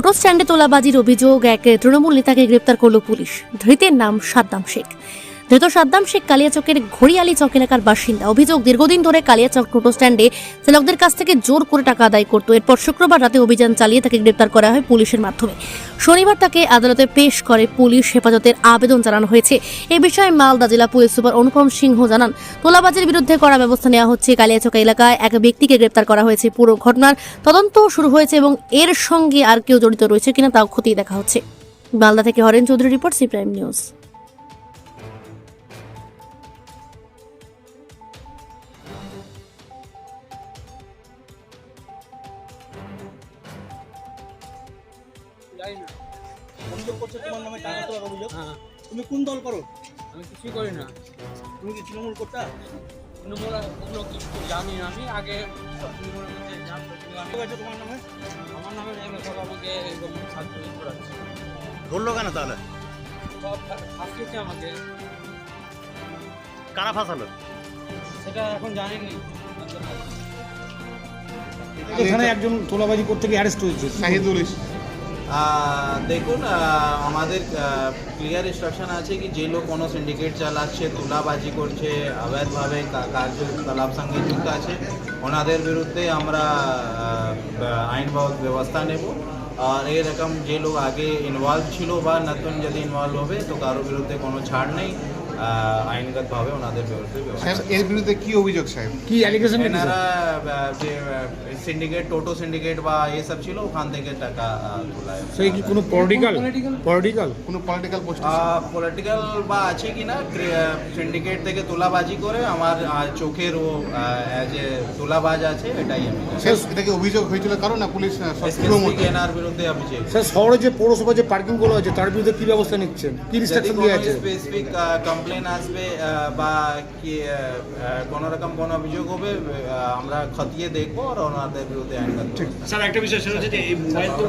টোটো স্ট্যান্ডে তোলাবাজির অভিযোগ এক তৃণমূল নেতাকে গ্রেপ্তার করল পুলিশ। ধৃতের নাম সাদ্দাম শেখ। ধৃত সাদ্দাম শেখ কালিয়াচকের ঘড়িয়ালি চক এলাকার বাসিন্দা। অভিযোগ, দীর্ঘদিন ধরে কালিয়াচক টোটো স্ট্যান্ডে চালকদের কাছ থেকে জোর করে টাকা আদায় করত। এরপর শুক্রবার রাতে অভিযান চালিয়ে তাকে গ্রেপ্তার করা হয় পুলিশের মাধ্যমে। শনিবার তাকে আদালতে পেশ করে পুলিশ হেফাজতের আবেদন জানানো হয়েছে। এ বিষয়ে মালদা জেলা পুলিশ সুপার অনুপম সিংহ জানান, তোলাবাজির বিরুদ্ধে কড়া ব্যবস্থা নেওয়া হচ্ছে। কালিয়াচক এলাকায় এক ব্যক্তিকে গ্রেপ্তার করা হয়েছে। পুরো ঘটনার তদন্ত শুরু হয়েছে এবং এর সঙ্গে আর কেউ জড়িত রয়েছে কিনা তাও খতিয়ে দেখা হচ্ছে। মালদা থেকে Haren Chowdhury report, C prime news. জানি না অভিযোগ করছে তোমার নামে টাকা তোলার অভিযোগ। হ্যাঁ, তুমি কোন দল করো? আমি কিছুই করি না। তুমি কি তৃণমূল করতা? তৃণমূল ওগুলো কিছু জানি না। আমি আগে সব তৃণমূলের মধ্যে জানতাম, কিন্তু আমি ঠিক আছে তোমার নামে আমার নামে এগুলো সব আমাকে এরকম ছাত্র করাচ্ছে। ধরলো কেন তাহলে? সব ফাঁসিয়েছে আমাকে, কারা ফাঁসালো? সেটা এখন জানিনি। এখানে একজন তোলাবাজি করতে গিয়ে অ্যারেস্ট হয়েছে শাহিদুল ইসলাম। দেখুন, আমাদের ক্লিয়ার ইনস্ট্রাকশন আছে কি যে লোক কোনো সিন্ডিকেট চালাচ্ছে, তোলাবাজি করছে, অবৈধভাবে কার্যকলাপ সঙ্গে যুক্ত আছে, ওনাদের বিরুদ্ধে আমরা আইন ব্যবস্থা নেব। আর এরকম যে লোক আগে ইনভলভ ছিল বা নতুন যদি ইনভলভ হবে তো কারোর বিরুদ্ধে কোনো ছাড় নেই, আইনগতভাবে ওনাদের বিরুদ্ধে ব্যবস্থা। এর বিরুদ্ধে কি অভিযোগ সাহেব? কি অ্যালিগেশন? এনারা যে সিন্ডিকেট, টোটো সিন্ডিকেট বা এসব ছিল ওখান থেকে টাকা তোলায়। সেই কি কোনো পলিটিক্যাল কোনো পলিটিক্যাল পোস্ট? পলিটিক্যাল বা আছে কি না, সিন্ডিকেট থেকে তোলাবাজি করে আমার চোখের ও যে তোলাবাজ আছে এটাই আমি এটা কি অভিযোগ হয়েছিল কারণ না পুলিশ এনার বিরুদ্ধে অভিযোগ। স্যার, শহরে যে পৌরসভা যে পার্কিং গুলো আছে তার বিরুদ্ধে কি ব্যবস্থা নিচ্ছেন? কি ইনস্ট্রাকশন দেওয়া আছে? স্পেসিফিক কমপ্লেন আসবে বা কি কোনো রকম কোনো অভিযোগ হবে, আমরা খতিয়ে দেখবো আর ওনাদের বিরুদ্ধে আইনগত। স্যার, একটা বিষয় সেটা হচ্ছে যে এই মোবাইল তো